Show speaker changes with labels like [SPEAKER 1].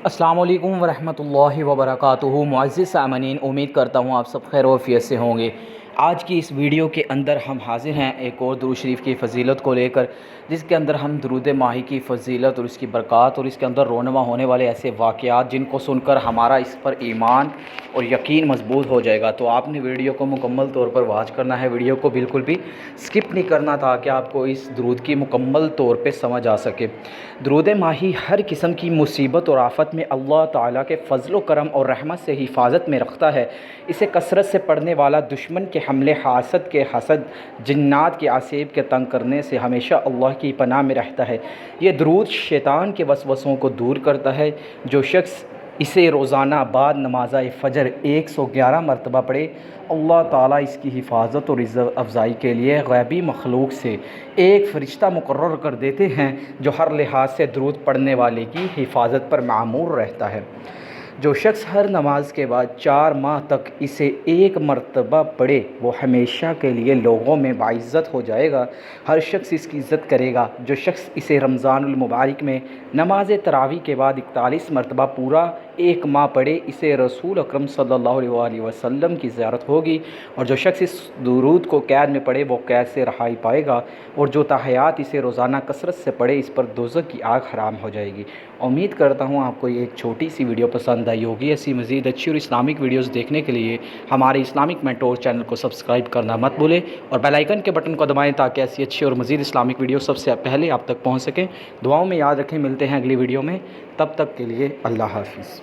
[SPEAKER 1] السلام علیکم ورحمۃ اللہ وبرکاتہ۔ معزز سامعین، امید کرتا ہوں آپ سب خیر و عافیت سے ہوں گے۔ آج کی اس ویڈیو کے اندر ہم حاضر ہیں ایک اور درود شریف کی فضیلت کو لے کر، جس کے اندر ہم درود ماہی کی فضیلت اور اس کی برکات اور اس کے اندر رونما ہونے والے ایسے واقعات جن کو سن کر ہمارا اس پر ایمان اور یقین مضبوط ہو جائے گا۔ تو آپ نے ویڈیو کو مکمل طور پر واچ کرنا ہے، ویڈیو کو بالکل بھی سکپ نہیں کرنا تاکہ آپ کو اس درود کی مکمل طور پہ سمجھ آ سکے۔ درود ماہی ہر قسم کی مصیبت اور آفت میں اللہ تعالیٰ کے فضل و کرم اور رحمت سے حفاظت میں رکھتا ہے۔ اسے کثرت سے پڑھنے والا دشمن کے حملے، حسد، جنات کے آسیب کے تنگ کرنے سے ہمیشہ اللہ کی پناہ میں رہتا ہے۔ یہ درود شیطان کے وسوسوں کو دور کرتا ہے۔ جو شخص اسے روزانہ بعد نماز فجر 111 مرتبہ پڑھے، اللہ تعالیٰ اس کی حفاظت اور عزت افزائی کے لیے غیبی مخلوق سے ایک فرشتہ مقرر کر دیتے ہیں جو ہر لحاظ سے درود پڑھنے والے کی حفاظت پر معمور رہتا ہے۔ جو شخص ہر نماز کے بعد 4 ماہ تک اسے 1 مرتبہ پڑھے، وہ ہمیشہ کے لیے لوگوں میں باعزت ہو جائے گا۔ ہر شخص اس کی عزت کرے گا۔ جو شخص اسے رمضان المبارک میں نماز تراویح کے بعد 41 مرتبہ پورا 1 ماہ پڑھے، اسے رسول اکرم صلی اللہ علیہ وسلم کی زیارت ہوگی۔ اور جو شخص اس درود کو قید میں پڑھے، وہ قید سے رہائی پائے گا۔ اور جو تحیات اسے روزانہ کثرت سے پڑھے، اس پر دوزخ کی آگ حرام ہو جائے گی۔ امید کرتا ہوں آپ کو یہ ایک چھوٹی سی ویڈیو پسند آئی ہوگی۔ ایسی مزید اچھی اور اسلامک ویڈیوز دیکھنے کے لیے ہمارے اسلامک مینٹور چینل کو سبسکرائب کرنا مت بھولیں اور بیل آئیکن کے بٹن کو دبائیں تاکہ ایسی اچھی اور مزید اسلامک ویڈیو سب سے پہلے آپ تک پہنچ سکیں۔ دعاؤں میں یاد رکھیں، ملتے ہیں اگلی ویڈیو میں، تب تک کے لیے اللہ حافظ۔